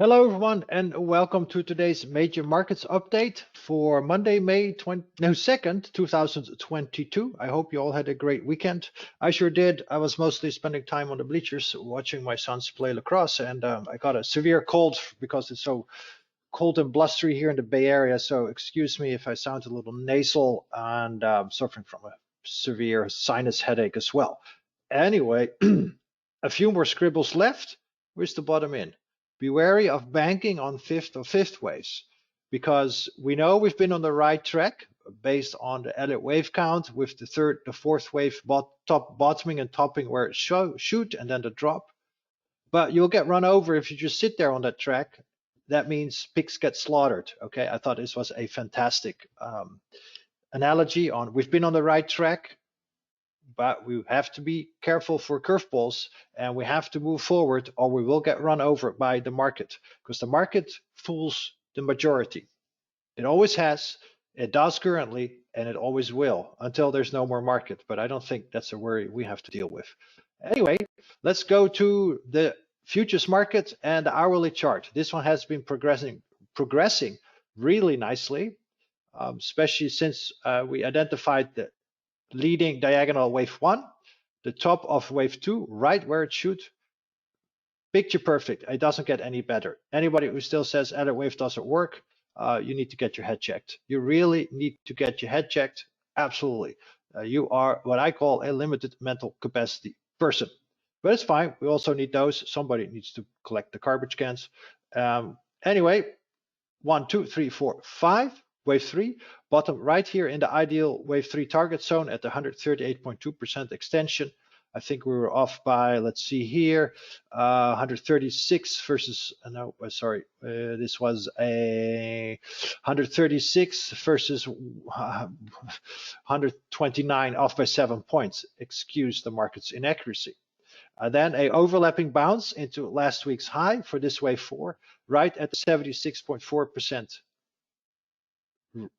Hello everyone and welcome to today's major markets update for Monday, May 2nd, 2022. I hope you all had a great weekend. I sure did. I was mostly spending time on the bleachers watching my sons play lacrosse, and I got a severe cold because it's so cold and blustery here in the Bay Area. So excuse me if I sound a little nasal, and suffering from a severe sinus headache as well. Anyway, a few more scribbles left. Where's the bottom in? Be wary of banking on fifth waves, because we know we've been on the right track based on the Elliott wave count, with the fourth wave bottoming and topping where it shoot and then the drop. But you'll get run over if you just sit there on that track. That means pigs get slaughtered. Okay, I thought this was a fantastic analogy on we've been on the right track, but we have to be careful for curveballs, and we have to move forward or we will get run over by the market, because the market fools the majority. It always has, it does currently, and it always will until there's no more market. But I don't think that's a worry we have to deal with. Anyway, let's go to the futures market and the hourly chart. This one has been progressing really nicely, especially since we identified the leading diagonal wave 1, the top of wave 2, right where it should. Picture perfect. It doesn't get any better. Anybody who still says Elliott wave doesn't work, you need to get your head checked. You really need to get your head checked. Absolutely. You are what I call a limited mental capacity person. But it's fine. We also need those. Somebody needs to collect the garbage cans. Anyway, 1, 2, 3, 4, 5. Wave 3, bottom right here in the ideal wave 3 target zone at the 138.2% extension. I think we were off by, let's see here, 136 versus, no, sorry, this was a 136 versus 129, off by 7 points. Excuse the market's inaccuracy. Then a overlapping bounce into last week's high for this wave 4, right at the 76.4%.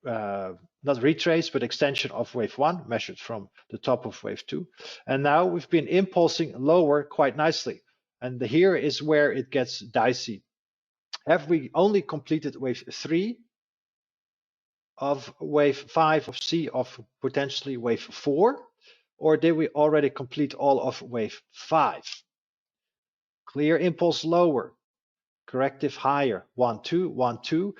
Not retrace, but extension of wave 1, measured from the top of wave 2. And now we've been impulsing lower quite nicely. And here is where it gets dicey. Have we only completed wave 3 of wave 5 of C of potentially wave 4? Or did we already complete all of wave 5? Clear impulse lower, corrective higher, 1, 2, 1, 2.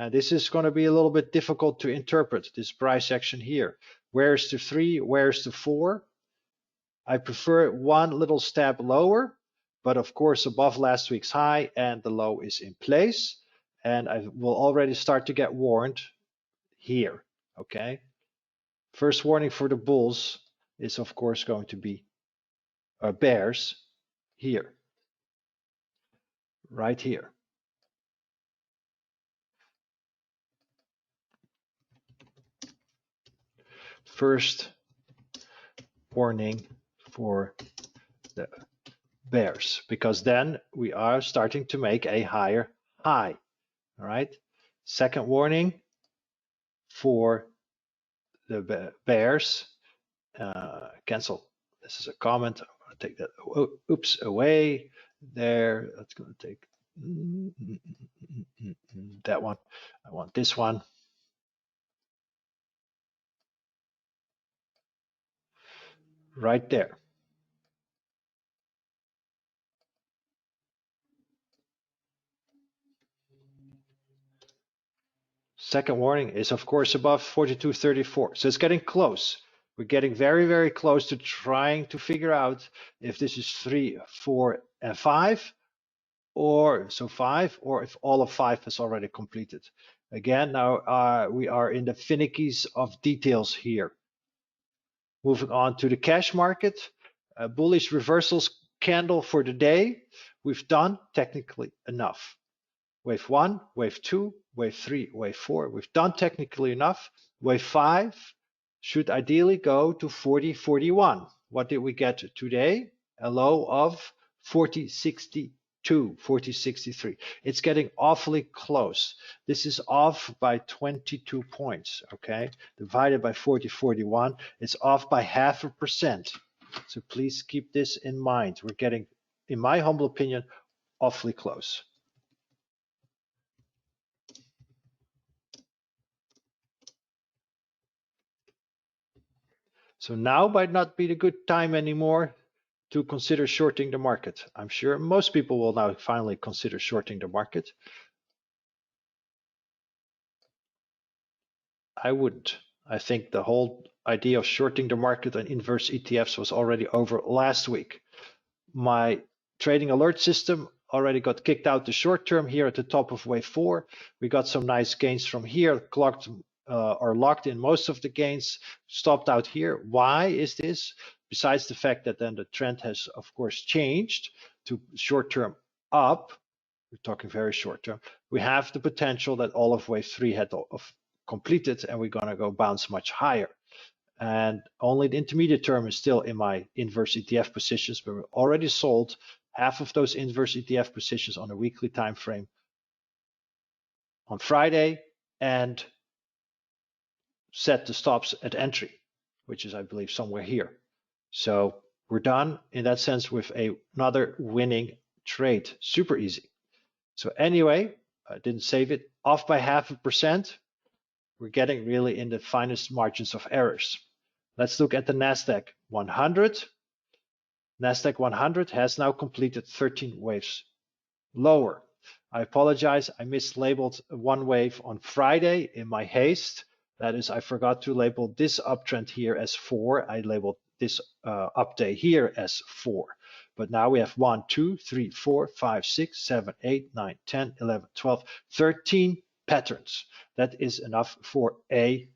This is going to be a little bit difficult to interpret, this price action here. Where's the 3? Where's the 4? I prefer one little step lower, but of course above last week's high, and the low is in place. And I will already start to get warned here, okay? First warning for the bulls is of course going to be bears here, right here. First warning for the bears, because then we are starting to make a higher high. All right. Second warning for the bears. Cancel. This is a comment. I'm going to take that. Oops, away. There. That's going to take that one. I want this one. Right there. Second warning is of course above 42.34. So it's getting close. We're getting very, very close to trying to figure out if this is 3, 4, and 5, or so 5, or if all of 5 is already completed. Again, now we are in the finickies of details here. Moving on to the cash market, bullish reversals candle for the day. We've done technically enough. Wave 1, wave 2, wave 3, wave 4, we've done technically enough. Wave 5 should ideally go to 40.41. What did we get today? A low of 40.62, 40.63. It's getting awfully close. This is off by 22 points, okay? Divided by 40.41, it's off by 0.5%. So please keep this in mind. We're getting, in my humble opinion, awfully close. So now might not be the good time anymore to consider shorting the market. I'm sure most people will now finally consider shorting the market. I wouldn't. I think the whole idea of shorting the market and inverse ETFs was already over last week. My trading alert system already got kicked out the short term here at the top of wave 4. We got some nice gains from here, clocked or locked in most of the gains, stopped out here. Why is this? Besides the fact that then the trend has, of course, changed to short term up, we're talking very short term, we have the potential that all of wave 3 had completed and we're going to go bounce much higher. And only the intermediate term is still in my inverse ETF positions, but we already sold half of those inverse ETF positions on a weekly time frame on Friday and set the stops at entry, which is, I believe, somewhere here. So we're done in that sense with another winning trade. Super easy. So anyway, I didn't save it. Off by 0.5%. We're getting really in the finest margins of errors. Let's look at the NASDAQ 100. NASDAQ 100 has now completed 13 waves lower. I apologize, I mislabeled one wave on Friday in my haste. That is, I forgot to label this uptrend here as 4. I labeled this up day here as 4. But now we have 1, 2, 3, 4, 5, 6, 7, 8, 9, 10, 11, 12, 13 patterns. That is enough for a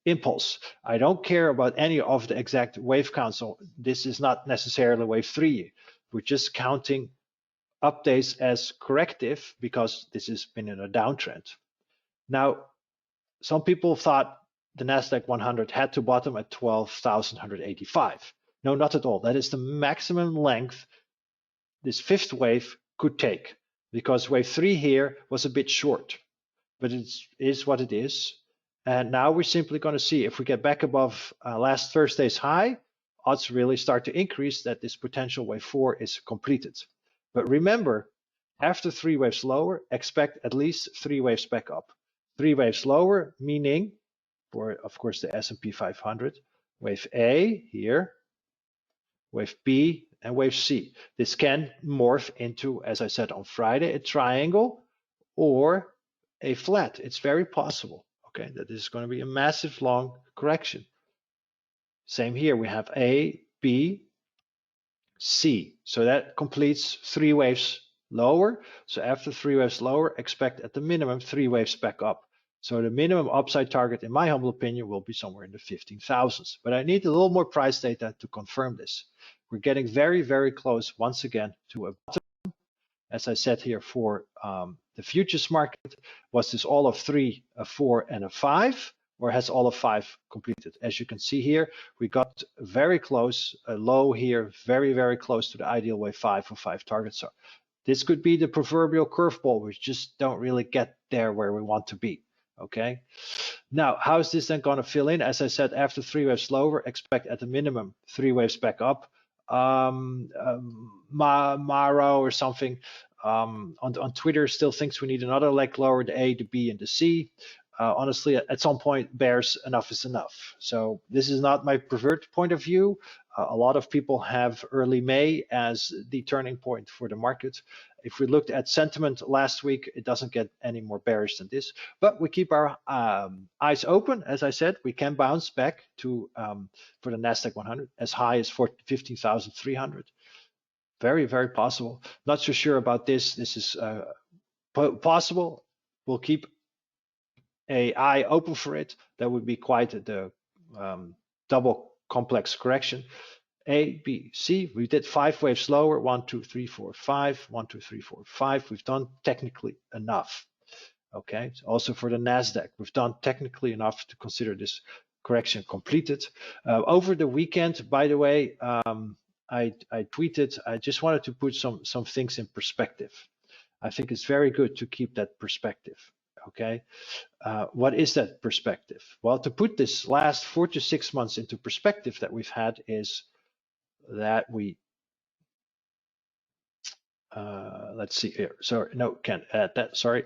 impulse. I don't care about any of the exact wave counts. So this is not necessarily wave 3. We're just counting updates as corrective because this has been in a downtrend. Now, some people thought the NASDAQ 100 had to bottom at 12,185. No, not at all. That is the maximum length this fifth wave could take, because wave 3 here was a bit short, but it is what it is. And now we're simply going to see if we get back above last Thursday's high, odds really start to increase that this potential wave 4 is completed. But remember, after 3 waves lower, expect at least 3 waves back up. 3 waves lower, meaning for, of course, the S&P 500, wave A here, wave B, and wave C. This can morph into, as I said on Friday, a triangle or a flat. It's very possible, okay, that this is going to be a massive long correction. Same here, we have A, B, C. So that completes 3 waves lower. So after 3 waves lower, expect at the minimum 3 waves back up. So the minimum upside target, in my humble opinion, will be somewhere in the 15,000s. But I need a little more price data to confirm this. We're getting very, very close once again to a bottom. As I said here for the futures market, was this all of 3, a 4, and a 5? Or has all of 5 completed? As you can see here, we got very close, a low here, very, very close to the ideal wave 5 or 5 targets. So this could be the proverbial curveball. We just don't really get there where we want to be. Okay. Now, how is this then going to fill in? As I said, after 3 waves lower, expect at the minimum 3 waves back up. Maro or something on Twitter still thinks we need another leg lower, the A, the B, and the C. Honestly, at some point, bears enough is enough. So this is not my preferred point of view. A lot of people have early May as the turning point for the market. If we looked at sentiment last week, it doesn't get any more bearish than this. But we keep our eyes open. As I said, we can bounce back to for the NASDAQ 100 as high as 15,300. Very, very possible. Not so sure about this. This is possible. We'll keep an eye open for it. That would be quite the double complex correction. A, B, C. We did 5 waves lower. 1, 2, 3, 4, 5. 1, 2, 3, 4, 5. We've done technically enough. Okay. Also for the NASDAQ, we've done technically enough to consider this correction completed. Over the weekend, by the way, I tweeted. I just wanted to put some things in perspective. I think it's very good to keep that perspective. Okay. What is that perspective? Well, to put this last 4 to 6 months into perspective that we've had is that we, let's see here. Sorry, no, can't add that. Sorry.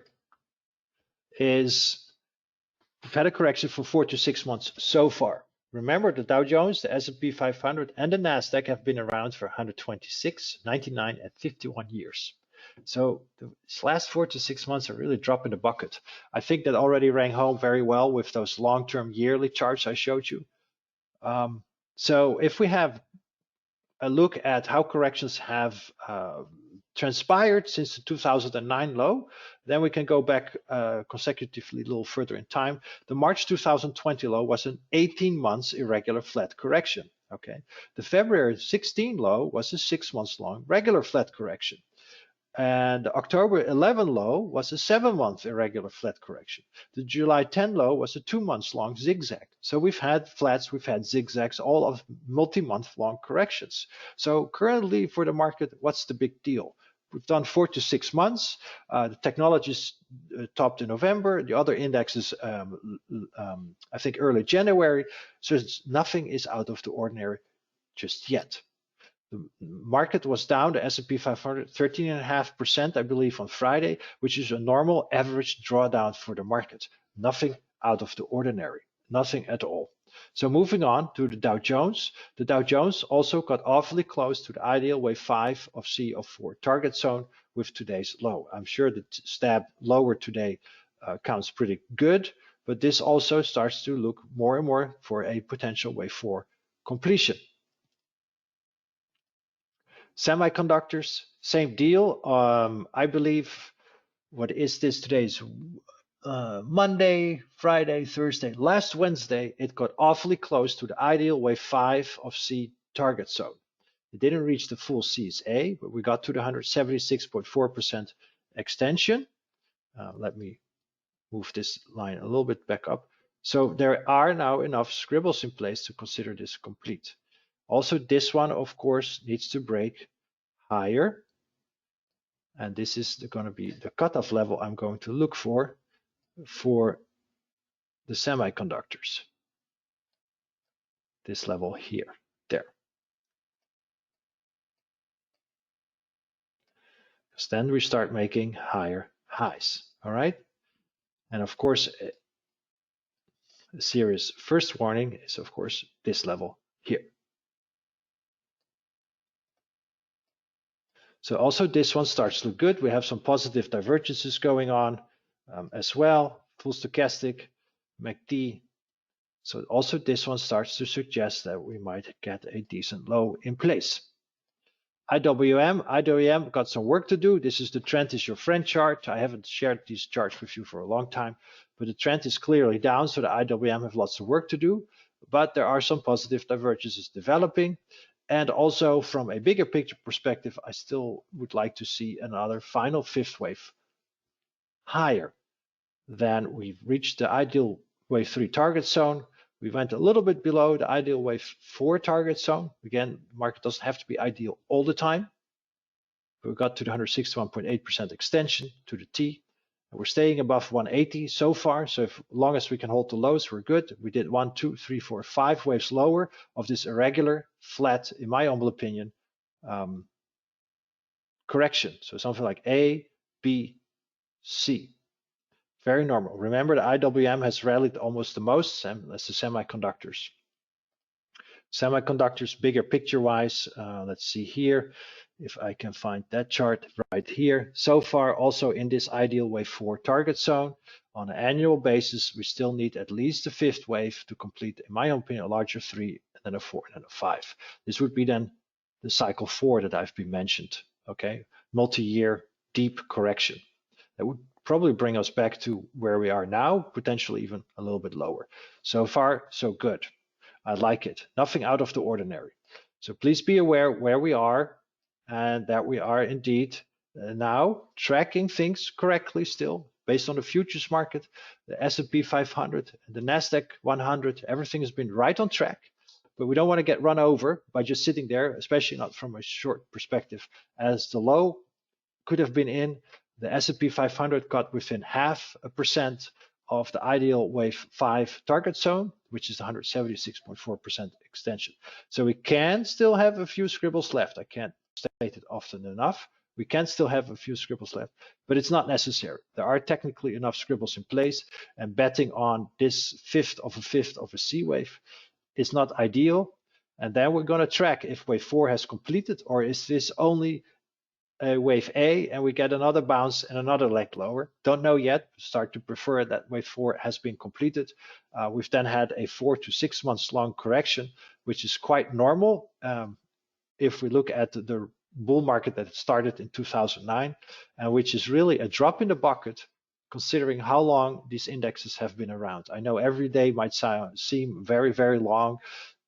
Is we've had a correction for 4 to 6 months so far, remember the Dow Jones, the S&P 500, and the NASDAQ have been around for 126, 99, and 51 years. So the last 4 to 6 months are really drop in the bucket. I think that already rang home very well with those long-term yearly charts I showed you. So if we have a look at how corrections have transpired since the 2009 low, then we can go back consecutively a little further in time. The March 2020 low was an 18 months irregular flat correction. Okay, the February 16 low was a 6 months long regular flat correction. And the October 11 low was a 7-month irregular flat correction. The July 10 low was a 2 months long zigzag. So we've had flats, we've had zigzags, all of multi-month long corrections. So currently for the market, what's the big deal? We've done 4 to 6 months. The technologies topped in November. The other indexes, I think early January. So nothing is out of the ordinary just yet. The market was down, the S&P 500, 13.5%, I believe, on Friday, which is a normal average drawdown for the market. Nothing out of the ordinary, nothing at all. So moving on to the Dow Jones. The Dow Jones also got awfully close to the ideal wave 5 of C of 4 target zone with today's low. I'm sure the stab lower today counts pretty good, but this also starts to look more and more for a potential wave 4 completion. Semi-conductors, same deal. I believe, what is this? Today's Monday, Friday, Thursday. Last Wednesday, it got awfully close to the ideal wave 5 of C target zone. It didn't reach the full CSA, but we got to the 176.4% extension. Let me move this line a little bit back up. So there are now enough scribbles in place to consider this complete. Also, this one, of course, needs to break higher. And this is going to be the cutoff level I'm going to look for the semiconductors. This level here, there. Because then we start making higher highs, all right? And of course, a serious first warning is, of course, this level here. So also this one starts to look good. We have some positive divergences going on as well. Full stochastic, MACD. So also this one starts to suggest that we might get a decent low in place. IWM got some work to do. This is the trend is your friend chart. I haven't shared these charts with you for a long time, but the trend is clearly down. So the IWM have lots of work to do, but there are some positive divergences developing. And also from a bigger picture perspective, I still would like to see another final fifth wave higher than we've reached the ideal wave 3 target zone. We went a little bit below the ideal wave 4 target zone. Again, the market doesn't have to be ideal all the time. But we got to the 161.8% extension to the T. And we're staying above 180 so far. So as long as we can hold the lows, we're good. We did 1, 2, 3, 4, 5 waves lower of this irregular, flat, in my humble opinion, correction. So something like A, B, C. Very normal. Remember, the IWM has rallied almost the most, and that's the semiconductors. Semiconductors, bigger picture-wise, let's see here, if I can find that chart right here. So far, also in this ideal wave 4 target zone, on an annual basis, we still need at least a fifth wave to complete, in my opinion, a larger 3, and then a 4, and then a 5. This would be then the cycle 4 that I've been mentioned, okay? Multi-year deep correction. That would probably bring us back to where we are now, potentially even a little bit lower. So far, so good. I like it. Nothing out of the ordinary. So please be aware where we are and that we are indeed now tracking things correctly still based on the futures market, the S&P 500, and the NASDAQ 100. Everything has been right on track, but we don't want to get run over by just sitting there, especially not from a short perspective, as the low could have been in. The S&P 500 got within 0.5% of the ideal wave 5 target zone, which is the 176.4% extension. So we can still have a few scribbles left. I can't state it often enough. We can still have a few scribbles left, but it's not necessary. There are technically enough scribbles in place, and betting on this fifth of a C wave is not ideal. And then we're going to track if wave 4 has completed, or is this only a wave A and we get another bounce and another leg lower. Don't know yet. Start to prefer that wave 4 has been completed. We've then had a 4 to 6 months long correction, which is quite normal if we look at the bull market that started in 2009, and which is really a drop in the bucket considering how long these indexes have been around. I know every day might seem very, very long,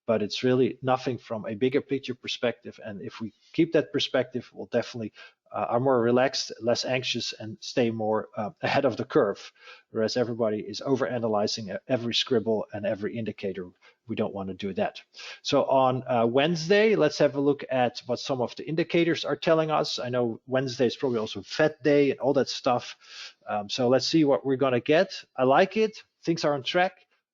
but it's really nothing from a bigger picture perspective. And if we keep that perspective, we'll definitely are more relaxed, less anxious, and stay more ahead of the curve. Whereas everybody is overanalyzing every scribble and every indicator. We don't want to do that. So on Wednesday, let's have a look at what some of the indicators are telling us. I know Wednesday is probably also Fed Day and all that stuff. So let's see what we're going to get. I like it. Things are on track.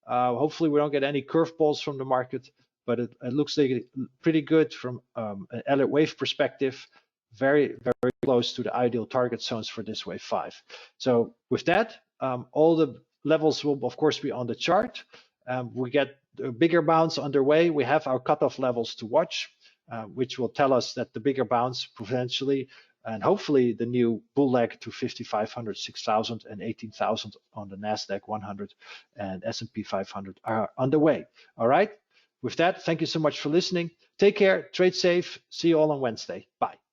Hopefully we don't get any curveballs from the market, but it looks like pretty good from an Elliott Wave perspective. Very, very close to the ideal target zones for this wave 5. So with that, all the levels will of course be on the chart. We get a bigger bounce underway. We have our cutoff levels to watch, which will tell us that the bigger bounce potentially, and hopefully the new bull leg to 5,500, 6,000, and 18,000 on the NASDAQ 100 and S&P 500 are underway. All right. With that, thank you so much for listening. Take care, trade safe. See you all on Wednesday. Bye.